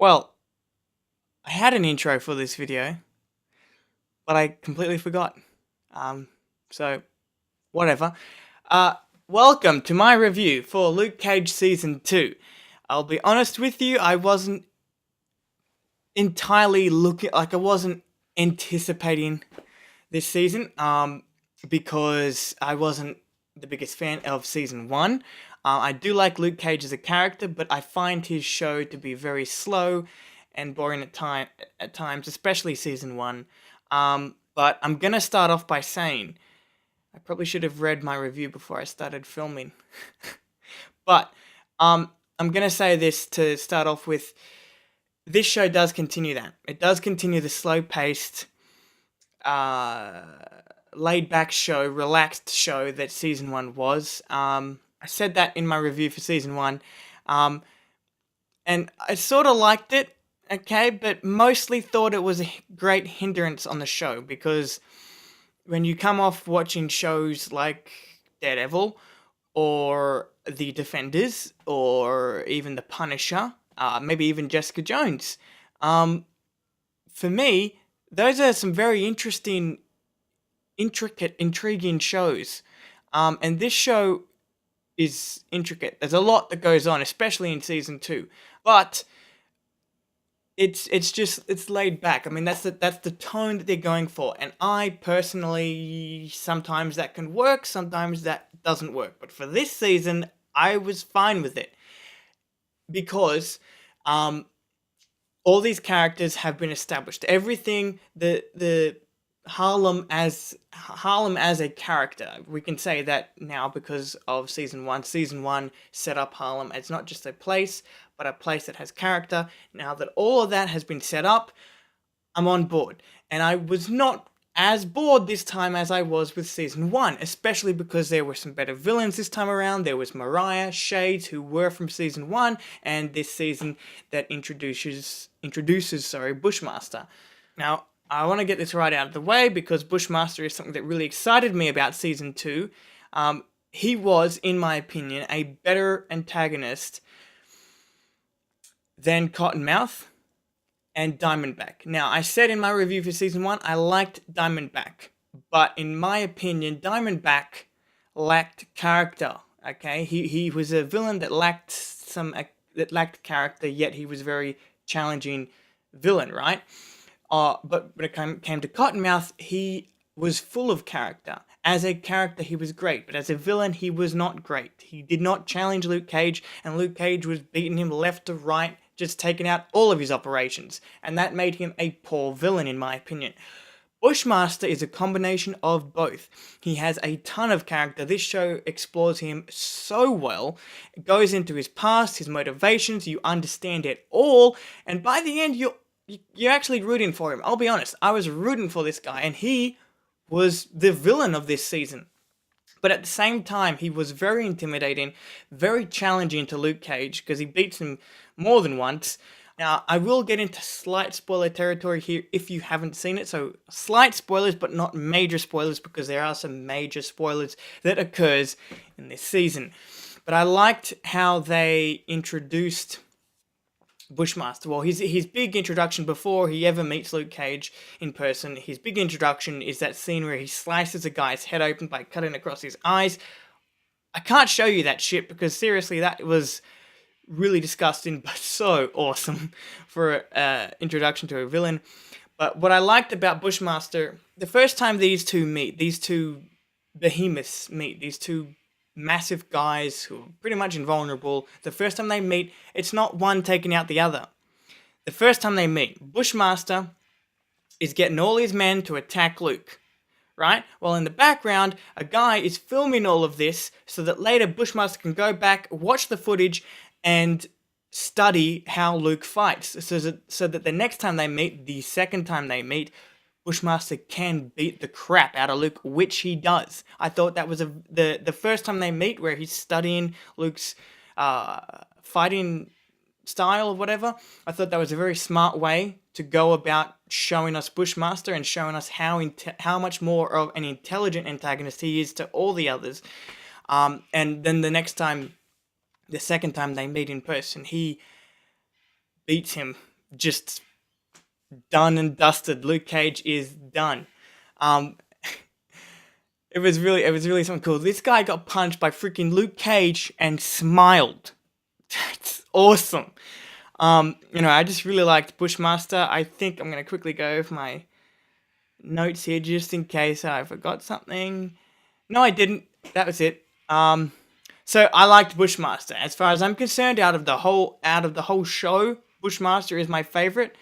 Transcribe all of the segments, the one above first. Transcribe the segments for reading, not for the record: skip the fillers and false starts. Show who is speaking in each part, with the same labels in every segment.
Speaker 1: Well, I had an intro for this video, but I completely forgot. Um, so, whatever. Uh, Welcome to my review for Luke Cage Season 2. I'll be honest with you, I wasn't entirely I wasn't anticipating this season, because I wasn't the biggest fan of Season 1. I do like Luke Cage as a character, but I find his show to be very slow and boring at times, especially Season 1. But I'm gonna start off by saying I probably should have read my review before I started filming. But I'm gonna say this to start off with. This show does continue that. It does continue the slow-paced, laid-back show, relaxed show that Season 1 was. I said that in my review for Season 1. And I sort of liked it, okay, but mostly thought it was a great hindrance on the show, because when you come off watching shows like Daredevil, or The Defenders, or even The Punisher, maybe even Jessica Jones, for me, those are some very intricate, intriguing shows. And this show is intricate. There's a lot that goes on, especially in Season 2. But it's laid back. I mean, that's the tone that they're going for. And I personally, sometimes that can work, sometimes that doesn't work. But for this season, I was fine with it, because all these characters have been established. Everything, the Harlem as a character, we can say that now because of Season 1. Season 1 set up Harlem as not just a place, but a place that has character. Now that all of that has been set up, I'm on board. And I was not as bored this time as I was with Season 1, especially because there were some better villains this time around. There was Mariah, Shades, who were from Season 1, and this season that introduces Bushmaster. Now, I want to get this right out of the way, because Bushmaster is something that really excited me about Season 2. He was, in my opinion, a better antagonist than Cottonmouth and Diamondback. Now, I said in my review for Season 1, I liked Diamondback, but in my opinion, Diamondback lacked character, okay? He was a villain that lacked character, yet he was a very challenging villain, right? But when it came to Cottonmouth, he was full of character. As a character, he was great, but as a villain, he was not great. He did not challenge Luke Cage, and Luke Cage was beating him left to right, just taking out all of his operations, and that made him a poor villain, in my opinion. Bushmaster is a combination of both. He has a ton of character. This show explores him so well. It goes into his past, his motivations, you understand it all, and by the end, you're actually rooting for him. I'll be honest, I was rooting for this guy, and he was the villain of this season. But at the same time, he was very intimidating, very challenging to Luke Cage, because he beats him more than once. Now, I will get into slight spoiler territory here if you haven't seen it, so slight spoilers, but not major spoilers, because there are some major spoilers that occurs in this season. But I liked how they introduced Bushmaster. Well, his big introduction before he ever meets Luke Cage in person, his big introduction is that scene where he slices a guy's head open by cutting across his eyes. I can't show you that shit, because seriously, that was really disgusting, but so awesome for an introduction to a villain. But what I liked about Bushmaster, the first time these two behemoths meet, these two massive guys who are pretty much invulnerable, the first time they meet, it's not one taking out the other. The first time they meet, Bushmaster is getting all his men to attack Luke, right? Well, in the background, a guy is filming all of this so that later Bushmaster can go back, watch the footage, and study how Luke fights, so that the next time they meet, the second time they meet, Bushmaster can beat the crap out of Luke, which he does. I thought that was the first time they meet, where he's studying Luke's fighting style or whatever. I thought that was a very smart way to go about showing us Bushmaster and showing us how much more of an intelligent antagonist he is to all the others. And then the second time they meet in person, he beats him just done and dusted. Luke Cage is done. Um, it was really something cool. This guy got punched by freaking Luke Cage and smiled. That's awesome. I just really liked Bushmaster. I think I'm gonna quickly go over my notes here just in case I forgot something. No, I didn't. That was it. So I liked Bushmaster. As far as I'm concerned, out of the whole show, Bushmaster is my favorite.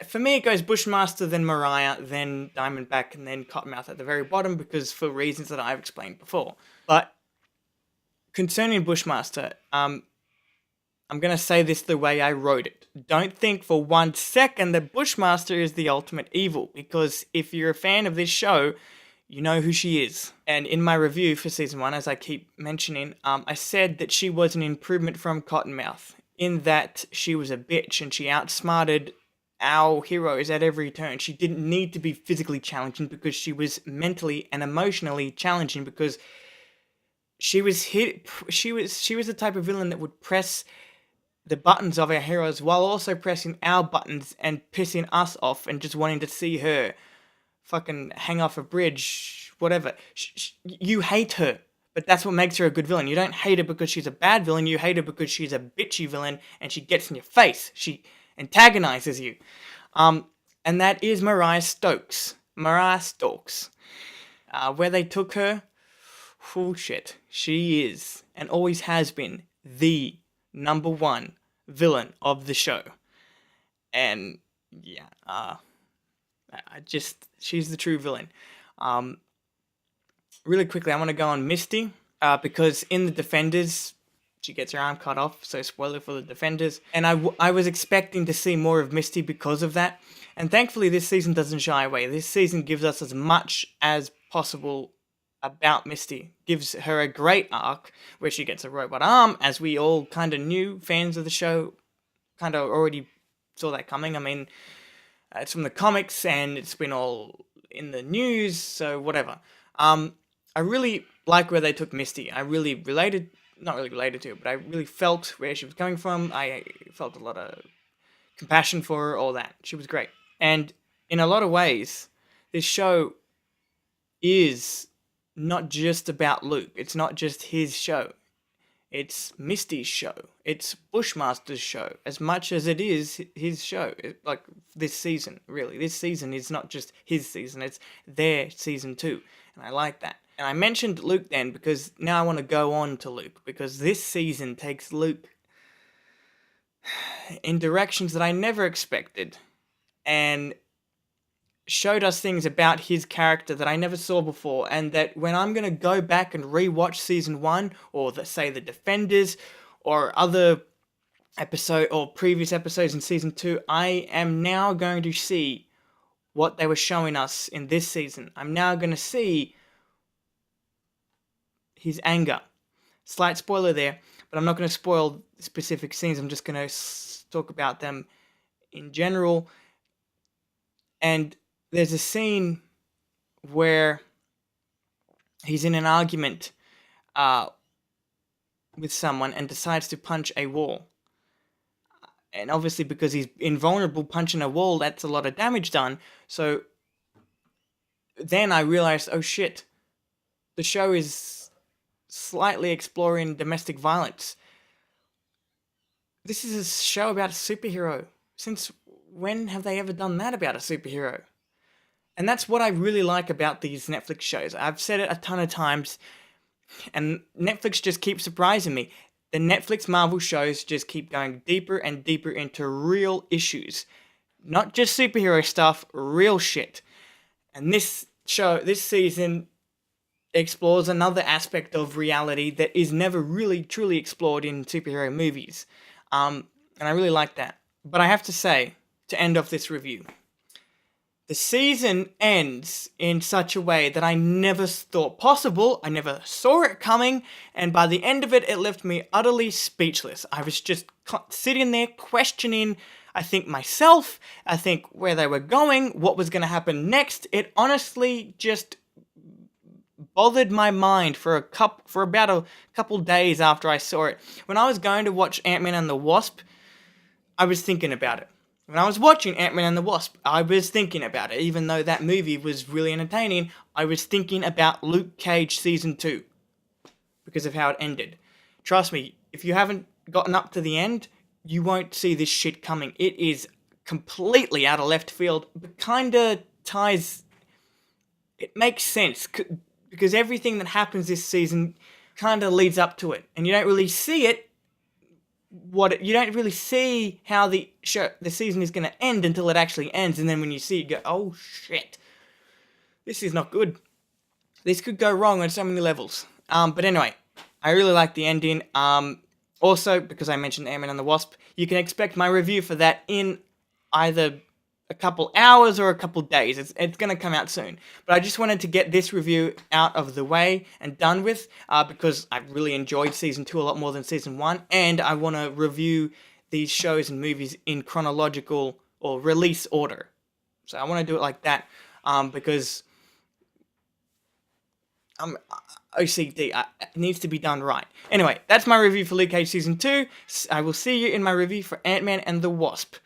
Speaker 1: For me, it goes Bushmaster, then Mariah, then Diamondback, and then Cottonmouth at the very bottom because for reasons that I've explained before. But concerning Bushmaster, I'm going to say this the way I wrote it. Don't think for 1 second that Bushmaster is the ultimate evil, because if you're a fan of this show, you know who she is. And in my review for Season 1, as I keep mentioning, I said that she was an improvement from Cottonmouth, in that she was a bitch and she outsmarted our heroes at every turn. She didn't need to be physically challenging because she was mentally and emotionally challenging, because she was the type of villain that would press the buttons of our heroes while also pressing our buttons and pissing us off and just wanting to see her fucking hang off a bridge, whatever. You hate her, but that's what makes her a good villain. You don't hate her because she's a bad villain. You hate her because she's a bitchy villain and she gets in your face. She antagonizes you. And that is Mariah Stokes. Mariah Stokes. Where they took her, oh shit. She is, and always has been, the number one villain of the show. And yeah, she's the true villain. Really quickly, I want to go on Misty, because in the Defenders, she gets her arm cut off, so spoiler for the Defenders. And I was expecting to see more of Misty because of that. And thankfully, this season doesn't shy away. This season gives us as much as possible about Misty. Gives her a great arc where she gets a robot arm, as we all kind of knew, fans of the show kind of already saw that coming. I mean, it's from the comics and it's been all in the news, so whatever. I really like where they took Misty. I really not really related to it, but I really felt where she was coming from. I felt a lot of compassion for her, all that. She was great. And in a lot of ways, this show is not just about Luke. It's not just his show. It's Misty's show. It's Bushmaster's show. As much as it is his show. Like, this season, really. This season is not just his season. It's their season too. And I like that. And I mentioned Luke then because now I want to go on to Luke. Because this season takes Luke in directions that I never expected. And showed us things about his character that I never saw before, and that when I'm going to go back and rewatch Season 1, or say the Defenders, or other episode or previous episodes in Season 2, I am now going to see what they were showing us in this season. I'm now going to see his anger. Slight spoiler there, but I'm not going to spoil specific scenes. I'm just going to talk about them in general. And there's a scene where he's in an argument with someone and decides to punch a wall. And obviously because he's invulnerable, punching a wall, that's a lot of damage done. So then I realized, oh shit, the show is slightly exploring domestic violence. This is a show about a superhero. Since when have they ever done that about a superhero? And that's what I really like about these Netflix shows. I've said it a ton of times, and Netflix just keeps surprising me. The Netflix Marvel shows just keep going deeper and deeper into real issues. Not just superhero stuff, real shit. And this season explores another aspect of reality that is never really truly explored in superhero movies. And I really like that. But I have to say, to end off this review, the season ends in such a way that I never thought possible. I never saw it coming, and by the end of it, it left me utterly speechless. I was just sitting there questioning, I think, myself, I think where they were going, what was going to happen next. It honestly just bothered my mind for about a couple days after I saw it. When I was going to watch Ant-Man and the Wasp, I was thinking about it. When I was watching Ant-Man and the Wasp, I was thinking about it. Even though that movie was really entertaining, I was thinking about Luke Cage Season 2 because of how it ended. Trust me, if you haven't gotten up to the end, you won't see this shit coming. It is completely out of left field, but kinda ties... It makes sense, because everything that happens this season kinda leads up to it, and you don't really see it, you don't really see how the season is going to end until it actually ends, and then when you see it, you go, oh shit, this is not good. This could go wrong on so many levels. But anyway, I really like the ending. Also, because I mentioned Ant-Man and the Wasp, you can expect my review for that in either a couple hours or a couple days. It's going to come out soon. But I just wanted to get this review out of the way and done with, because I really enjoyed Season 2 a lot more than Season 1, and I want to review these shows and movies in chronological or release order. So I want to do it like that, because OCD. It needs to be done right. Anyway, that's my review for Luke Cage Season 2. I will see you in my review for Ant-Man and the Wasp.